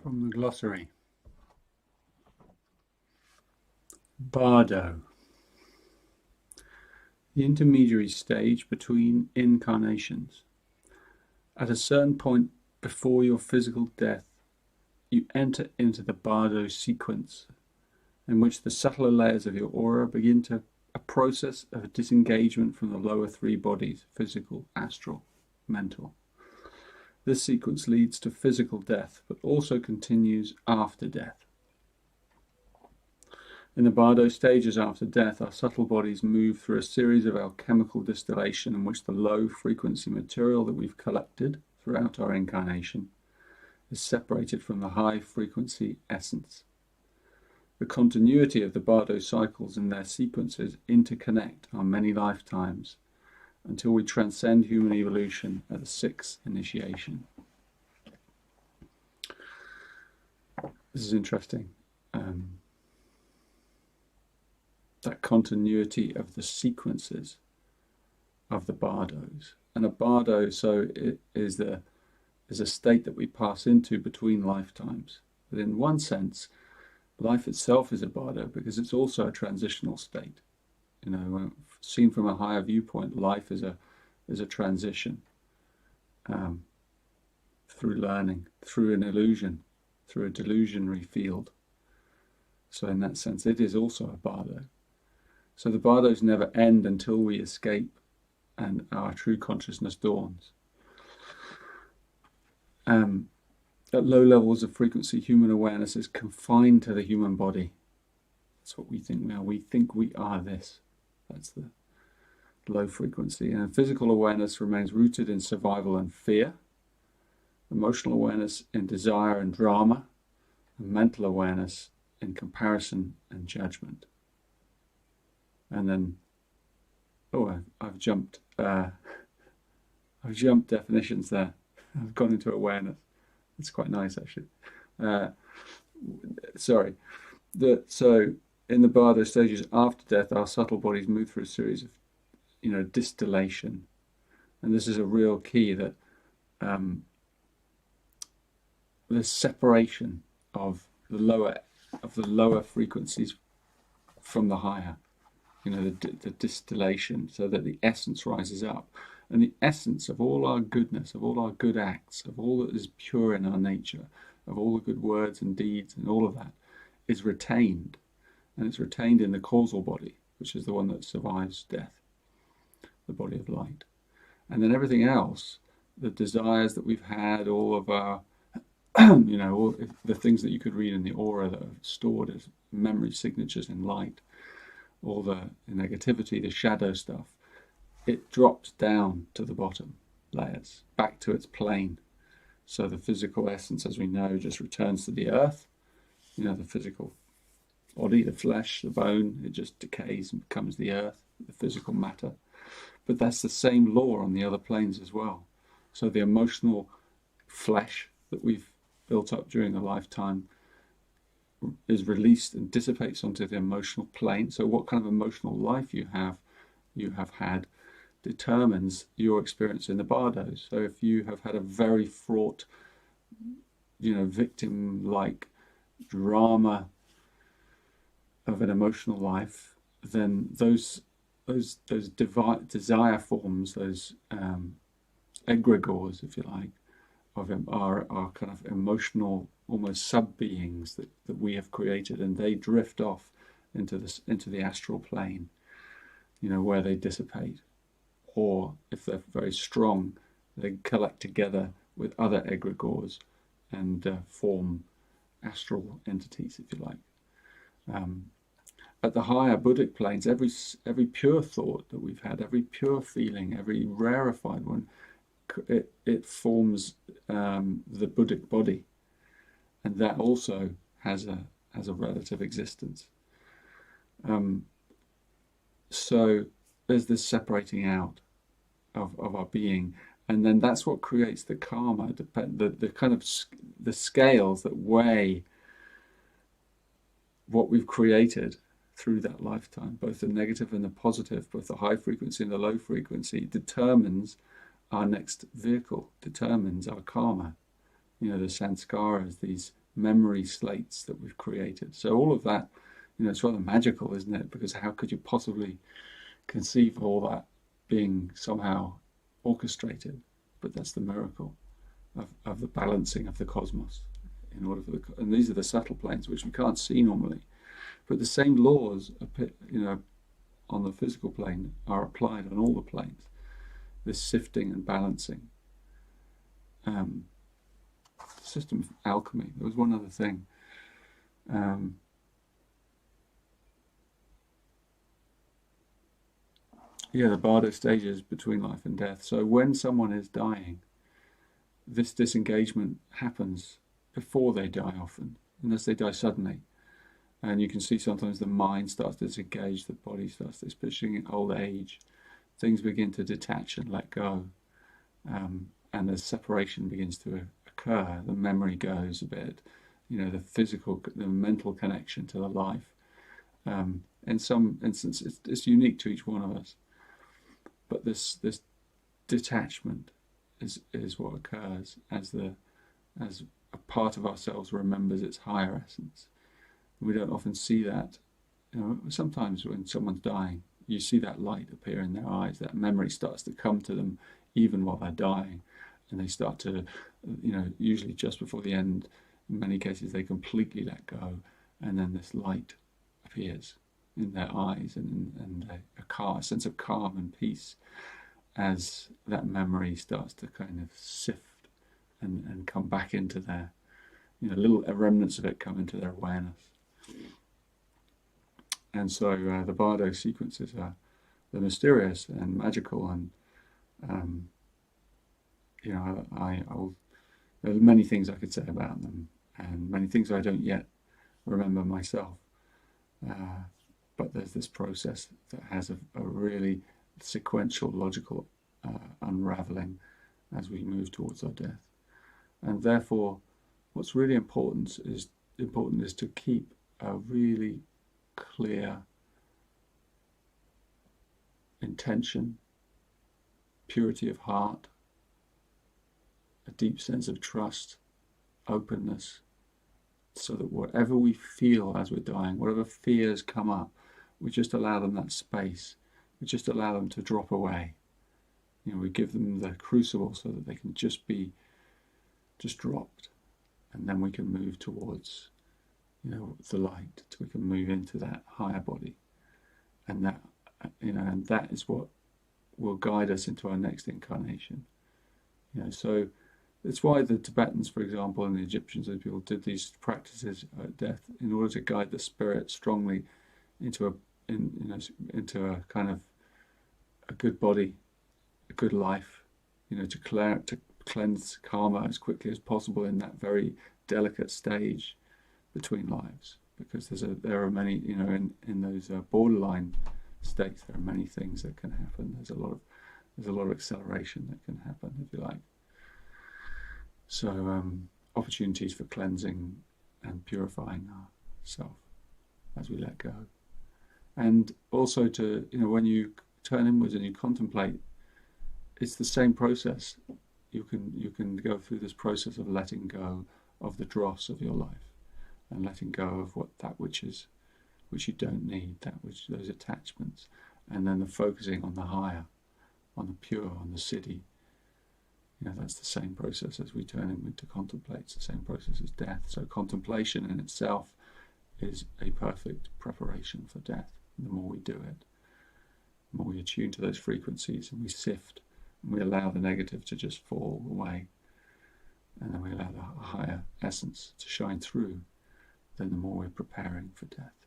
From the glossary. Bardo. The intermediary stage between incarnations. At a certain point before your physical death, you enter into the Bardo sequence, in which the subtler layers of your aura begin a process of disengagement from the lower three bodies: physical, astral, mental. This sequence leads to physical death, but also continues after death. In the Bardo stages after death, our subtle bodies move through a series of alchemical distillation in which the low-frequency material that we've collected throughout our incarnation is separated from the high-frequency essence. The continuity of the Bardo cycles and their sequences interconnect our many lifetimes until we transcend human evolution at the sixth initiation. This is interesting. That continuity of the sequences of the Bardos. And a Bardo, so it is a state that we pass into between lifetimes. But in one sense, life itself is a Bardo because it's also a transitional state. You know, seen from a higher viewpoint, life is a transition through learning, through an illusion, through a delusionary field. So in that sense, it is also a Bardo. So the Bardos never end until we escape and our true consciousness dawns. At low levels of frequency, human awareness is confined to the human body. That's what we think now. We think we are this. That's the low frequency. And physical awareness remains rooted in survival and fear. Emotional awareness in desire and drama. And mental awareness in comparison and judgment. And then, I've jumped definitions there. I've gone into awareness. It's quite nice, actually. So in the Bardo stages after death, our subtle bodies move through a series of, distillation, and this is a real key that the separation of the lower frequencies from the higher. The distillation, so that the essence rises up. And the essence of all our goodness, of all our good acts, of all that is pure in our nature, of all the good words and deeds and all of that, is retained. And it's retained in the causal body, which is the one that survives death, the body of light. And then everything else, the desires that we've had, all of our, all the things that you could read in the aura that are stored as memory signatures in light, all the negativity, the shadow stuff, it drops down to the bottom layers, back to its plane. So the physical essence, as we know, just returns to the earth. The physical body, the flesh, the bone, it just decays and becomes the earth, the physical matter. But that's the same law on the other planes as well. So the emotional flesh that we've built up during the lifetime is released and dissipates onto the emotional plane. So what kind of emotional life you have had determines your experience in the Bardos. So if you have had a very fraught, victim-like drama of an emotional life, then those desire forms, those egregores, if you like, of them are kind of emotional, almost sub-beings that we have created, and they drift off into the astral plane, where they dissipate. Or if they're very strong, they collect together with other egregores and form astral entities, if you like. At the higher Buddhic planes, every pure thought that we've had, every pure feeling, every rarefied one, it forms the Buddhic body, and that also has a relative existence. So there's this separating out of our being, and then that's what creates the karma, the kind of the scales that weigh what we've created through that lifetime, both the negative and the positive, both the high frequency and the low frequency, determines our next vehicle, determines our karma. The sanskaras, these memory slates that we've created. So all of that, it's rather magical, isn't it? Because how could you possibly conceive of all that being somehow orchestrated? But that's the miracle of the balancing of the cosmos. And these are the subtle planes which we can't see normally, but the same laws, on the physical plane are applied on all the planes. This sifting and balancing. System of alchemy. There was one other thing. The Bardo stages between life and death. So when someone is dying, this disengagement happens before they die often, unless they die suddenly. And you can see sometimes the mind starts to disengage, the body starts to, especially in old age, things begin to detach and let go. And as separation begins to occur, the memory goes a bit, the physical, the mental connection to the life. In some instances, it's unique to each one of us. But this detachment is what occurs as a part of ourselves remembers its higher essence. We don't often see that. Sometimes when someone's dying, you see that light appear in their eyes. That memory starts to come to them even while they're dying, and they start to, usually just before the end. In many cases, they completely let go, and then this light appears in their eyes and a sense of calm and peace as that memory starts to kind of sift and come back into their, little remnants of it come into their awareness. And so the Bardo sequences they're mysterious and magical, and there are many things I could say about them, and many things I don't yet remember myself. But there's this process that has a really sequential, logical unraveling as we move towards our death. And therefore, what's really important is to keep a really clear intention, purity of heart, a deep sense of trust, openness, so that whatever we feel as we're dying, whatever fears come up, we just allow them that space. We just allow them to drop away. We give them the crucible so that they can just be dropped, and then we can move towards, the light. We can move into that higher body, and that is what will guide us into our next incarnation. So it's why the Tibetans, for example, and the Egyptians and people did these practices at death in order to guide the spirit strongly into a kind of a good body, a good life, to cleanse karma as quickly as possible in that very delicate stage between lives, because there are many, in those borderline states, there are many things that can happen. There's a lot of acceleration that can happen, if you like. So opportunities for cleansing and purifying ourselves as we let go. And also to, when you turn inwards and you contemplate, it's the same process. You can go through this process of letting go of the dross of your life, and letting go of which you don't need, those attachments, and then the focusing on the higher, on the pure, on the siddhi. That's the same process as we turn inward to contemplate. It's the same process as death. So contemplation in itself is a perfect preparation for death. The more we do it, the more we attune to those frequencies, and we sift, and we allow the negative to just fall away, and then we allow the higher essence to shine through, then the more we're preparing for death.